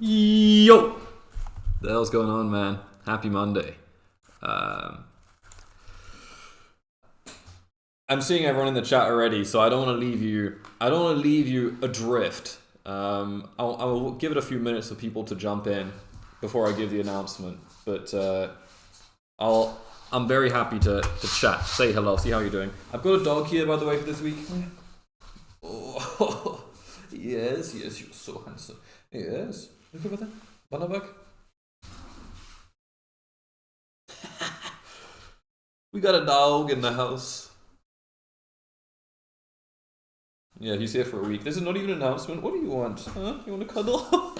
Yo! The hell's going on, man? Happy Monday. I'm seeing everyone in the chat already, so I don't want to leave you. I don't want to leave you adrift. I'll give it a few minutes for people to jump in before I give the announcement. But I'm very happy to chat. Say hello. See how you're doing. I've got a dog here, by the way, for this week. Oh, yes, you're so handsome. Yes. Look over there. Bannerbug. We got a dog in the house. Yeah, he's here for a week. This is not even an announcement. What do you want? Huh? You want to cuddle?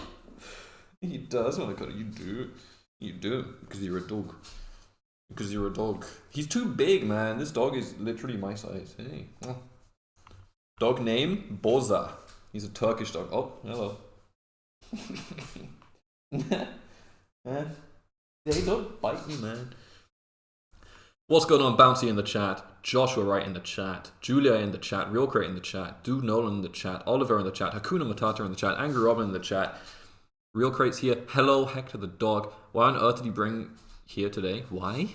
He does want to cuddle. You do. You do. Because you're a dog. Because you're a dog. He's too big, man. This dog is literally my size. Hey. Oh. Dog name? Boza. He's a Turkish dog. Oh, hello. Hey, don't bite me, man. What's going on? Bouncy in the chat, Joshua Wright in the chat, Julia in the chat, Real Crate in the chat, Dude Nolan in the chat, Oliver in the chat, Hakuna Matata in the chat, Angry Robin in the chat, Real Crate's here. Hello, Hector the dog. Why on earth did you bring here today? Why?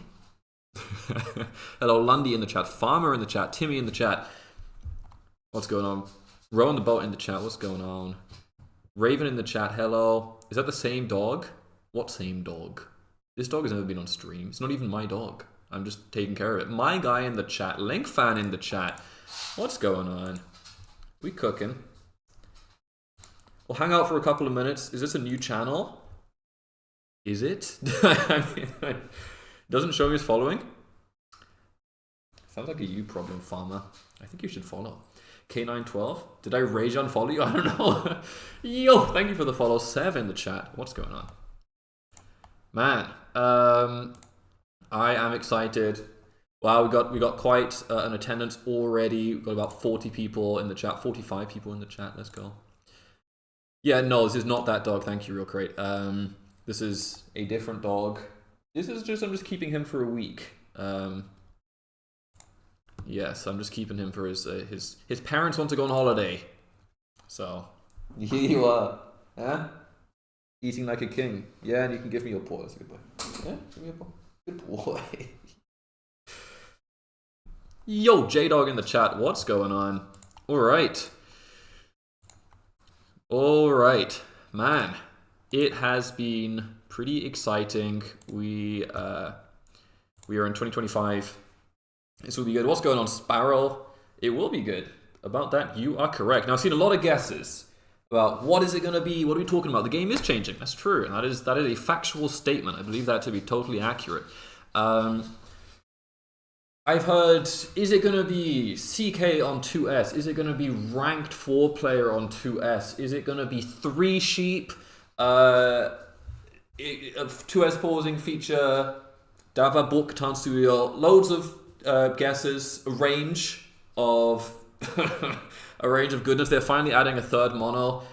Hello, Lundy in the chat, Farmer in the chat, Timmy in the chat. What's going on? Rowan the Boat in the chat. What's going on? Raven in the chat. Hello. Is that the same dog? What same dog? This dog has never been on stream. It's not even my dog. I'm just taking care of it. My guy in the chat. Link fan in the chat. What's going on? We cooking. We'll hang out for a couple of minutes. Is this a new channel? Is it? I mean, it doesn't show me as following. Sounds like a you problem, Farmer. I think you should follow. K912. Did I rage unfollow you? I don't know. Yo, thank you for the follow. Sev in the chat. What's going on? Man, I am excited. Wow, we got quite an attendance already. We've got about 40 people in the chat, 45 people in the chat. Let's go. Yeah, no, this is not that dog. Thank you, Real Crate. This is a different dog. This is just, I'm just keeping him for a week. Yes, I'm just keeping him for his parents want to go on holiday. So, here you are. Huh? Eating like a king. Yeah, and you can give me your paw. That's a good boy. Yeah, give me your paw. Good boy. Yo, J-Dog in the chat. What's going on? Alright. Alright. Man, it has been pretty exciting. We are in 2025. This will be good. What's going on, Sparrow? It will be good. About that, you are correct. Now, I've seen a lot of guesses about what is it going to be, what are we talking about? The game is changing, that's true, and that is a factual statement. I believe that to be totally accurate. I've heard, is it going to be CK on 2S? Is it going to be ranked 4-player on 2S? Is it going to be 3 sheep? 2S pausing feature, Dava Book Tansuyo, loads of guesses, a range of goodness. They're finally adding a third mono.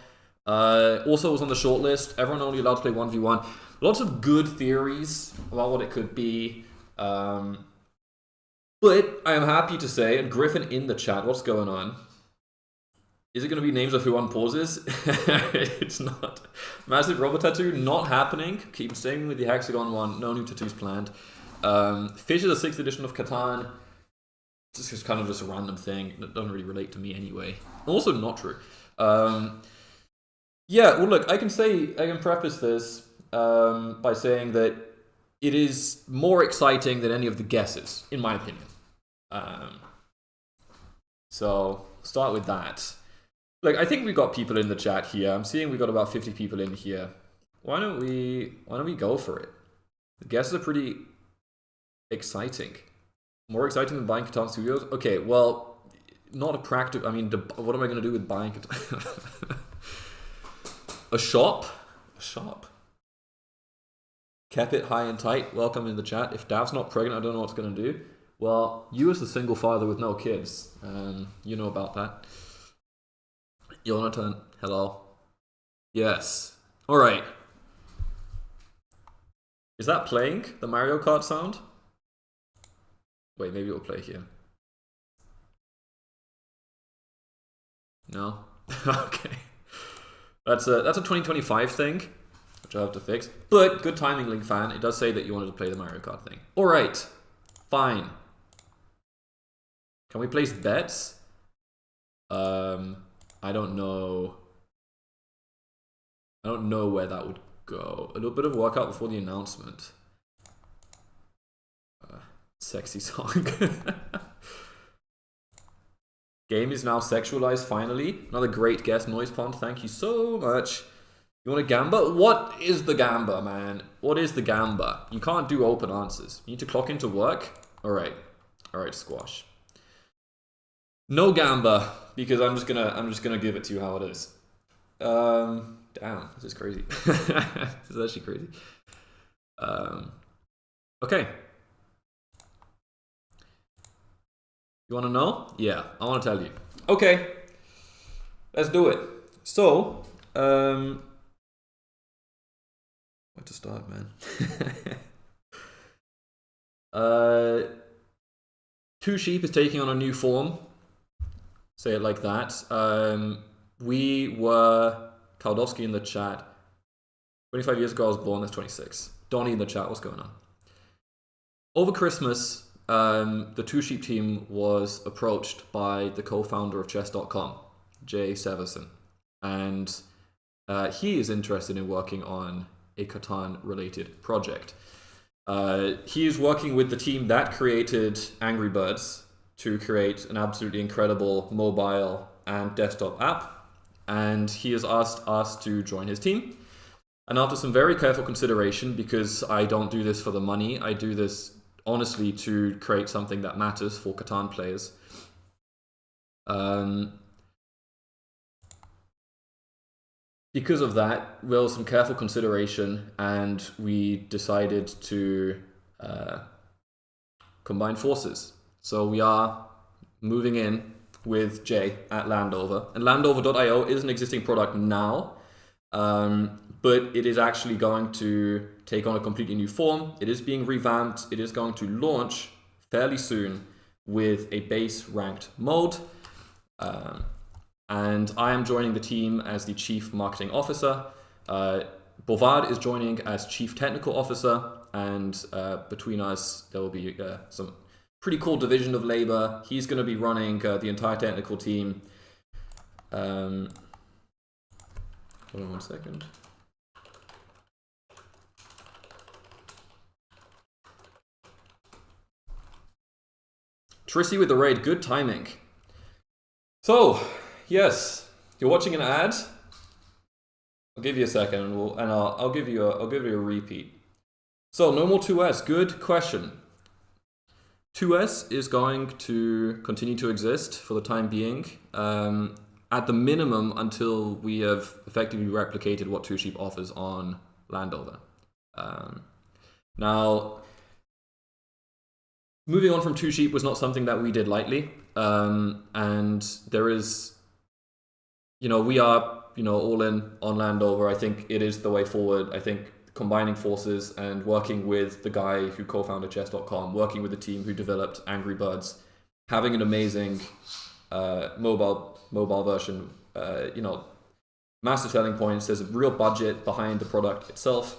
Also was on the shortlist. Everyone only allowed to play 1v1. Lots of good theories about what it could be. But I am happy to say, and Griffin in the chat, what's going on? Is it going to be names of who unpauses? It's not. Massive Robot Tattoo, not happening. Keep staying with the Hexagon one. No new tattoos planned. Fish is the 6th edition of Catan. This is kind of just a random thing that doesn't really relate to me anyway. Also not true. Yeah, well look, I can preface this by saying that it is more exciting than any of the guesses, in my opinion. So, start with that. Look, I think we got people in the chat here. I'm seeing we got about 50 people in here. Why don't we go for it? The guesses are pretty exciting. More exciting than buying Catan Studios? Okay, well, not a practical... I mean, what am I going to do with buying Catan? A shop? A shop. Kept it high and tight. Welcome in the chat. If Dav's not pregnant, I don't know what's going to do. Well, you as the single father with no kids, you know about that. Jonathan, hello. Yes. Alright. Is that playing? The Mario Kart sound? Wait, maybe it'll play here. No? Okay. That's a 2025 thing. which I have to fix. But good timing, Link fan. It does say that you wanted to play the Mario Kart thing. All right, fine. Can we place bets? I don't know. I don't know where that would go. A little bit of workout before the announcement. Sexy song. Game is now sexualized, finally. Another great guest, Noise Pond. Thank you so much. You want a gamba? What is the gamba, man? What is the gamba? You can't do open answers. You need to clock into work? Alright. Alright, squash. No gamba, because I'm just gonna give it to you how it is. Damn, this is crazy. This is actually crazy. Okay. You want to know? Yeah, I want to tell you. Okay, let's do it. So, where to start, man? Two Sheep is taking on a new form. Say it like that. We were Kaldowski in the chat. 25 years ago, I was born. That's 26. Donnie in the chat. What's going on? Over Christmas, the Two Sheep team was approached by the co-founder of chess.com, Jay Severson, and he is interested in working on a Catan-related project. He is working with the team that created Angry Birds to create an absolutely incredible mobile and desktop app, and he has asked us to join his team. And after some very careful consideration, because I don't do this for the money, I do this honestly to create something that matters for Catan players. Because of that, well, some careful consideration, and we decided to combine forces. So we are moving in with Jay at Landover, and Landover.io is an existing product now, but it is actually going to take on a completely new form. It is being revamped. It is going to launch fairly soon with a base ranked mode. And I am joining the team as the Chief Marketing Officer. Bovard is joining as Chief Technical Officer. And between us, there will be some pretty cool division of labor. He's going to be running the entire technical team. Hold on 1 second. Trissy with the raid, good timing. So, yes, you're watching an ad. I'll give you a second, and I'll give you a repeat. So, Normal 2S, good question. 2S is going to continue to exist for the time being, at the minimum until we have effectively replicated what Two Sheep offers on Landover. Now, moving on from Two Sheep was not something that we did lightly, and there is, we are, all in on Landover. I think it is the way forward. I think combining forces and working with the guy who co-founded chess.com, working with the team who developed Angry Birds, having an amazing mobile version, massive selling points. There's a real budget behind the product itself.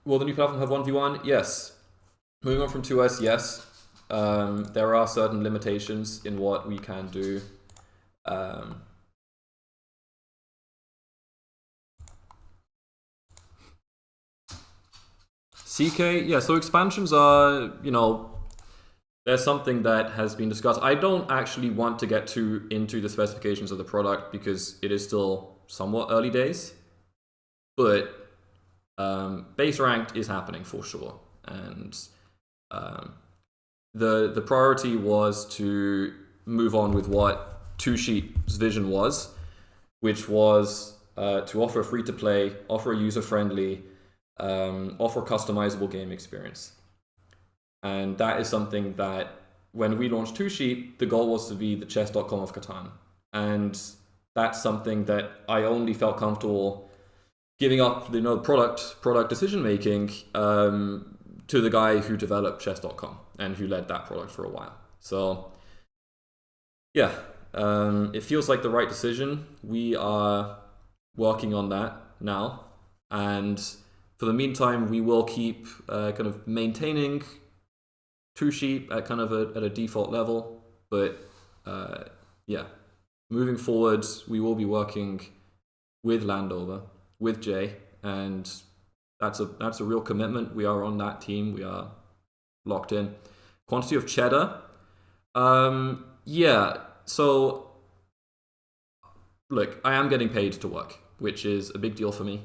Will the new platform have 1v1? Yes. Moving on from 2S, yes. There are certain limitations in what we can do. CK, yeah, so expansions are, there's something that has been discussed. I don't actually want to get too into the specifications of the product because it is still somewhat early days. But base ranked is happening for sure, and the priority was to move on with what Two Sheep's vision was, which was to offer a free-to-play, offer a user-friendly, offer a customizable game experience. And that is something that when we launched Two Sheep, the goal was to be the chess.com of Catan, and that's something that I only felt comfortable giving up product decision making to the guy who developed chess.com and who led that product for a while. So yeah, it feels like the right decision. We are working on that now, and for the meantime, we will keep kind of maintaining Two Sheep at kind of at a default level, but yeah, moving forward, we will be working with Landover, with Jay, and that's a real commitment. We are on that team. We are locked in. Quantity of cheddar. Yeah, so look, I am getting paid to work, which is a big deal for me.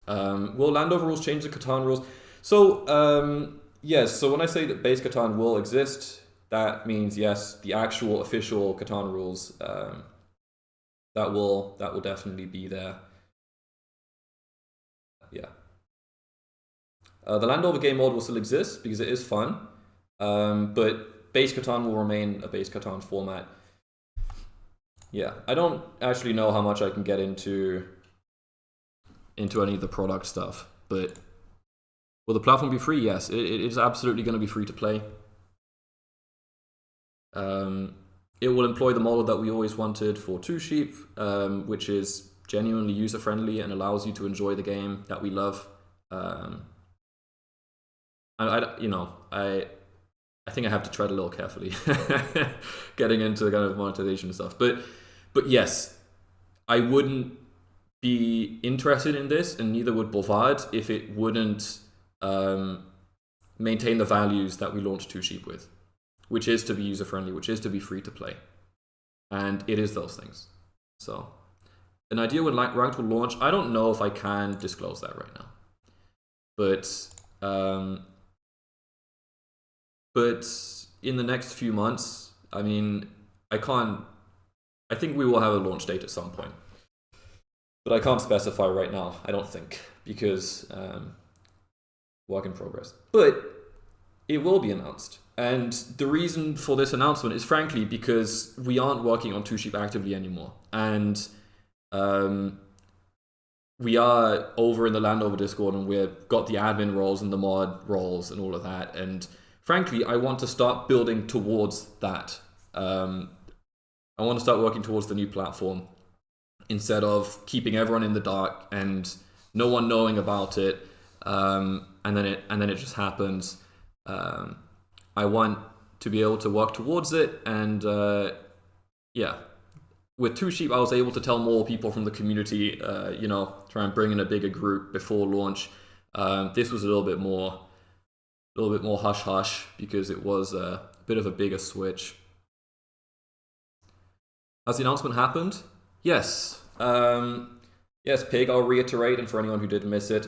Will Landover rules change the Catan rules? So, yes, so when I say that base Catan will exist, that means, yes, the actual official Catan rules, that will definitely be there. Yeah. The Landover game mode will still exist because it is fun, but base Catan will remain a base Catan format. Yeah, I don't actually know how much I can get into any of the product stuff, but will the platform be free? Yes, it is absolutely going to be free to play. It will employ the model that we always wanted for Two Sheep, which is genuinely user-friendly and allows you to enjoy the game that we love. I think I have to tread a little carefully getting into kind of monetization stuff. But yes, I wouldn't be interested in this, and neither would Boulevard, if it wouldn't maintain the values that we launched Two Sheep with, which is to be user-friendly, which is to be free to play. And it is those things. So an idea when Ranked will launch, I don't know if I can disclose that right now. But in the next few months, I mean, I think we will have a launch date at some point. But I can't specify right now, I don't think, because work in progress. But it will be announced. And the reason for this announcement is frankly because we aren't working on Two Sheep actively anymore. And we are over in the Landover Discord, and we've got the admin roles and the mod roles and all of that. And frankly, I want to start building towards that. I want to start working towards the new platform instead of keeping everyone in the dark and no one knowing about it, and then it just happens. I want to be able to work towards it, and yeah. With Two Sheep, I was able to tell more people from the community, try and bring in a bigger group before launch. This was a little bit more hush hush because it was a bit of a bigger switch. Has the announcement happened? Yes. Yes, Pig, I'll reiterate, and for anyone who did miss it,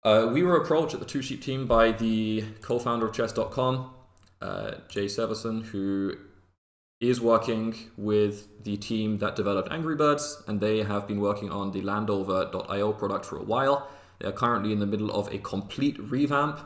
we were approached at the Two Sheep team by the co-founder of chess.com, Jay Severson, who is working with the team that developed Angry Birds, and they have been working on the Landover.io product for a while. They are currently in the middle of a complete revamp.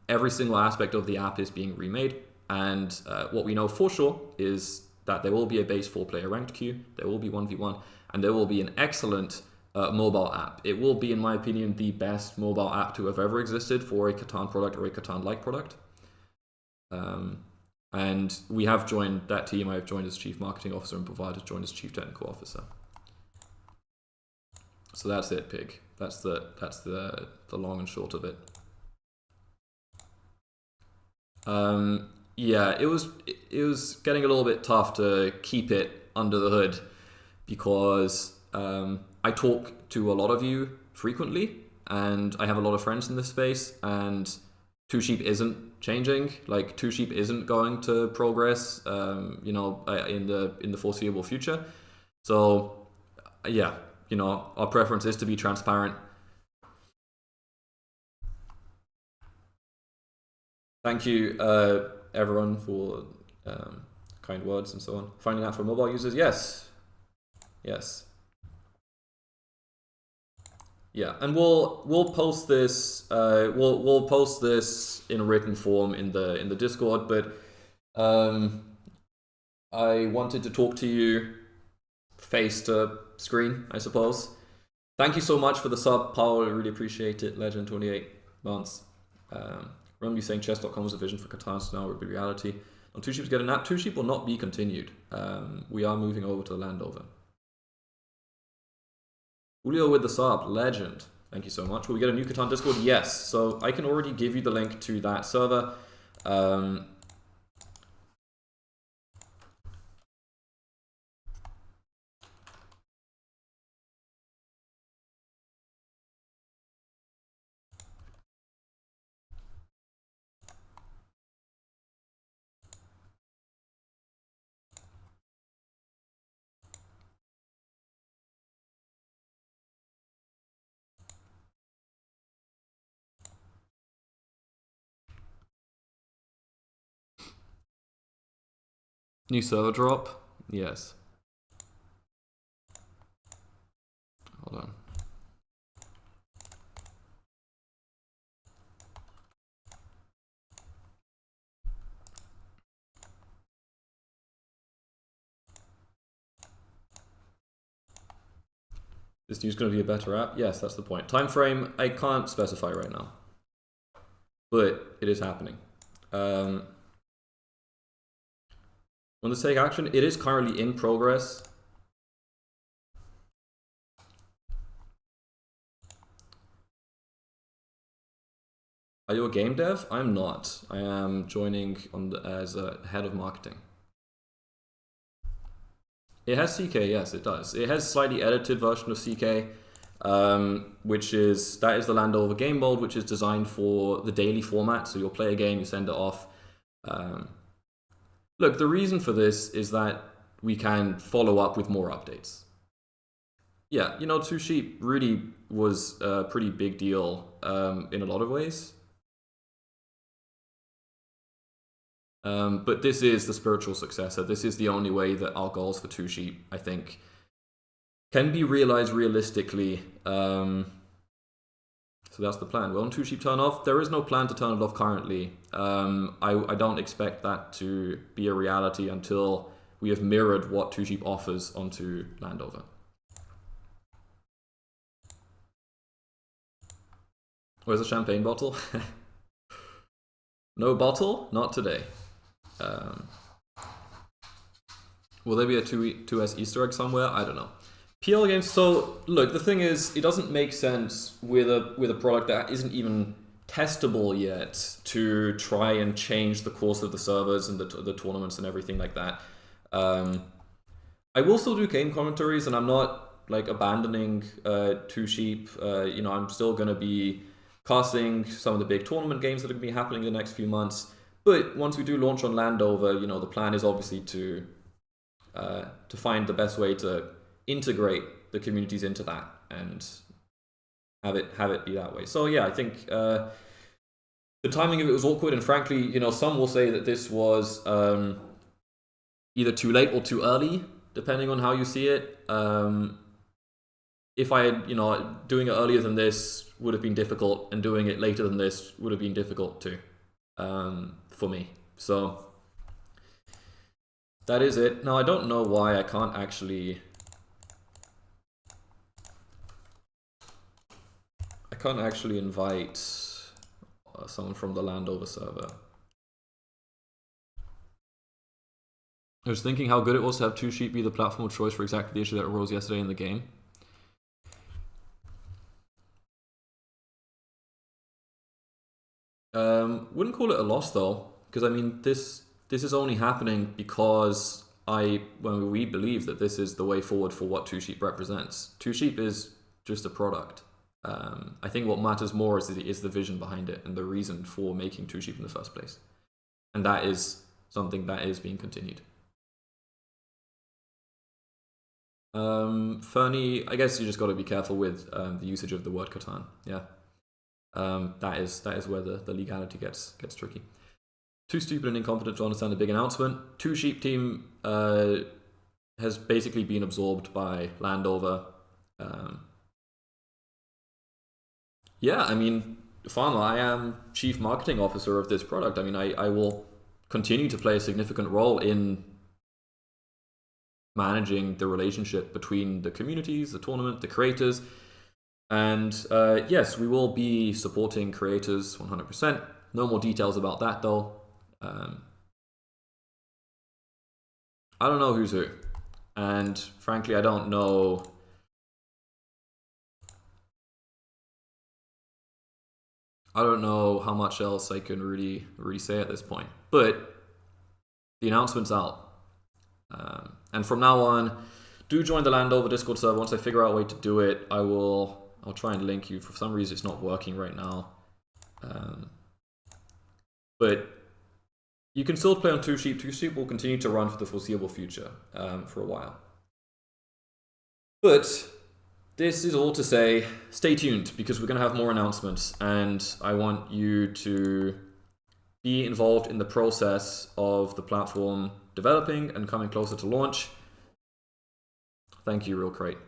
Every single aspect of the app is being remade, and what we know for sure is that there will be a base 4-player ranked queue, there will be 1v1, and there will be an excellent mobile app. It will be, in my opinion, the best mobile app to have ever existed for a Catan product or a Catan-like product. And we have joined that team. I have joined as Chief Marketing Officer, and Boulevard has joined as Chief Technical Officer. So that's it, Pig. That's the long and short of it. Yeah, it was getting a little bit tough to keep it under the hood because I talk to a lot of you frequently, and I have a lot of friends in this space, and Two Sheep isn't changing. Like, Two Sheep isn't going to progress, in the foreseeable future. So, yeah, our preference is to be transparent. Thank you, everyone, for kind words and so on. Finding out for mobile users, yes. Yeah, and we'll post this. We'll post this in written form in the Discord. But I wanted to talk to you face to screen, I suppose. Thank you so much for the sub, Paul. I really appreciate it. Legend 28 months. Remember you saying chess.com was a vision for Catan, so now it will be reality. On Two Sheep to get an app. Two Sheep will not be continued. We are moving over to Landover. Julio with the sub, legend. Thank you so much. Will we get a new Catan Discord? Yes. So I can already give you the link to that server. New server drop? Yes. Hold on. This news going to be a better app? Yes, that's the point. Time frame, I can't specify right now. But it is happening. When let's take action, it is currently in progress. Are you a game dev? I'm not. I am joining on as a head of marketing. It has CK, yes, it does. It has slightly edited version of CK, which is the Landover game mode, which is designed for the daily format. So you'll play a game, you send it off. Look, the reason for this is that we can follow up with more updates. Yeah, you know, Two Sheep really was a pretty big deal in a lot of ways. But this is the spiritual successor. This is the only way that our goals for Two Sheep, I think, can be realized realistically. So that's the plan. Will Two Sheep turn off? There is no plan to turn it off currently. I don't expect that to be a reality until we have mirrored what Two Sheep offers onto Landover. Where's the champagne bottle? No bottle? Not today. Will there be a 2S Easter egg somewhere? I don't know. PL games. So look, the thing is, it doesn't make sense with a product that isn't even testable yet to try and change the course of the servers and the tournaments and everything like that. I will still do game commentaries, and I'm not like abandoning Two Sheep. You know, I'm still going to be casting some of the big tournament games that are going to be happening in the next few months. But once we do launch on Landover, you know, the plan is obviously to find the best way to integrate the communities into that and have it be that way. So yeah, I think the timing of it was awkward, and frankly, you know, some will say that this was either too late or too early, depending on how you see it. If I had, you know, doing it earlier than this would have been difficult, and doing it later than this would have been difficult too, for me. So that is it. Now, I don't know why I can't actually invite someone from the Landover server. I was thinking how good it was to have Two Sheep be the platform of choice for exactly the issue that arose yesterday in the game. Wouldn't call it a loss though, because I mean this is only happening because when we believe that this is the way forward for what Two Sheep represents. Two Sheep is just a product. I think what matters more is the vision behind it and the reason for making Two Sheep in the first place, and that is something that is being continued. Fernie, I guess you just got to be careful with the usage of the word Catan. Yeah. That is where the legality gets tricky. Too stupid and incompetent to understand the big announcement. Two Sheep team has basically been absorbed by Landover. Yeah, I mean, Farmer, I am chief marketing officer of this product. I mean, I will continue to play a significant role in managing the relationship between the communities, the tournament, the creators. And yes, we will be supporting creators 100%. No more details about that though. I don't know who's who. And frankly, I don't know I don't know how much else I can really say at this point. But the announcement's out. And from now on, do join the Landover Discord server. Once I figure out a way to do it, I'll try and link you. For some reason, it's not working right now. But you can still play on Two Sheep. Two Sheep will continue to run for the foreseeable future, for a while. But this is all to say, stay tuned, because we're going to have more announcements, and I want you to be involved in the process of the platform developing and coming closer to launch. Thank you, Real Crate.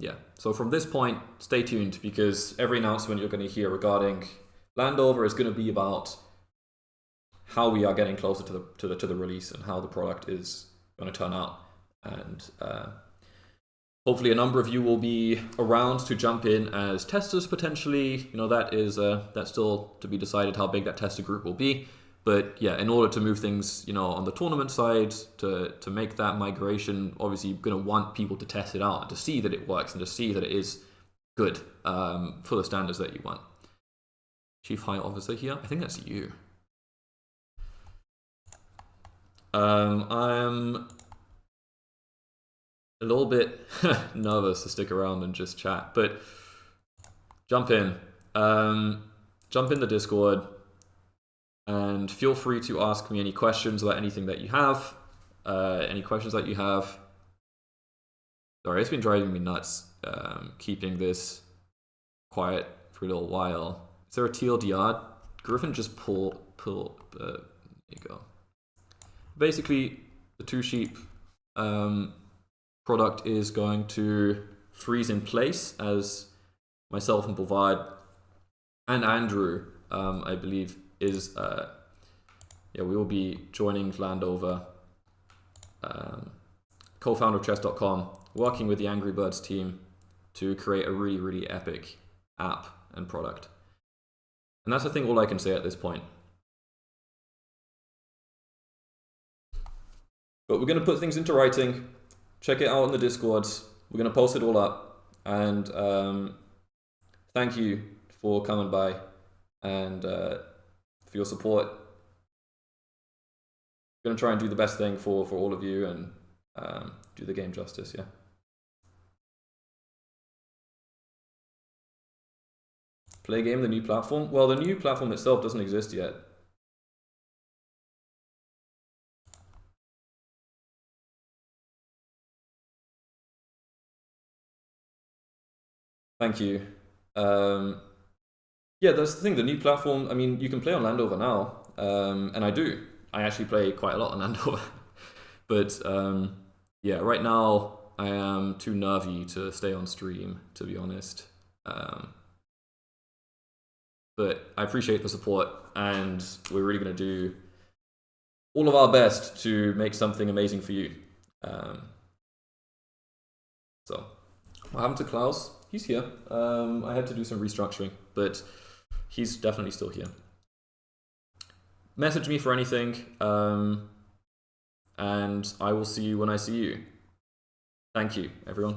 Yeah, so from this point, stay tuned, because every announcement you're going to hear regarding Landover is going to be about how we are getting closer to the release and how the product is going to turn out. And hopefully a number of you will be around to jump in as testers potentially. You know, that is that's still to be decided how big that tester group will be. But yeah, in order to move things, you know, on the tournament side, to make that migration, obviously you're going to want people to test it out and to see that it works and to see that it is good for the standards that you want. Chief High Officer here, I think that's you. I'm a little bit nervous to stick around and just chat, but jump in the Discord, and feel free to ask me any questions about anything that you have. Any questions that you have. Sorry, it's been driving me nuts keeping this quiet for a little while. Is there a TLDR? Griffin just pull. There you go. Basically, the Two Sheep product is going to freeze in place as myself and Bouvard and Andrew, I believe, is we will be joining Landover, co-founder of chess.com, working with the Angry Birds team to create a really, really epic app and product. And that's, I think, all I can say at this point. But we're going to put things into writing. Check it out in the Discords. We're going to post it all up. And thank you for coming by and for your support. I'm going to try and do the best thing for all of you and do the game justice, yeah. Play game, the new platform? Well, the new platform itself doesn't exist yet. Thank you. Yeah, that's the thing. The new platform, I mean, you can play on Landover now, and I do. I actually play quite a lot on Landover. But yeah, right now I am too nervy to stay on stream, to be honest. But I appreciate the support, and we're really going to do all of our best to make something amazing for you. So, what happened to Klaus? He's here. I had to do some restructuring, but he's definitely still here. Message me for anything, and I will see you when I see you. Thank you, everyone.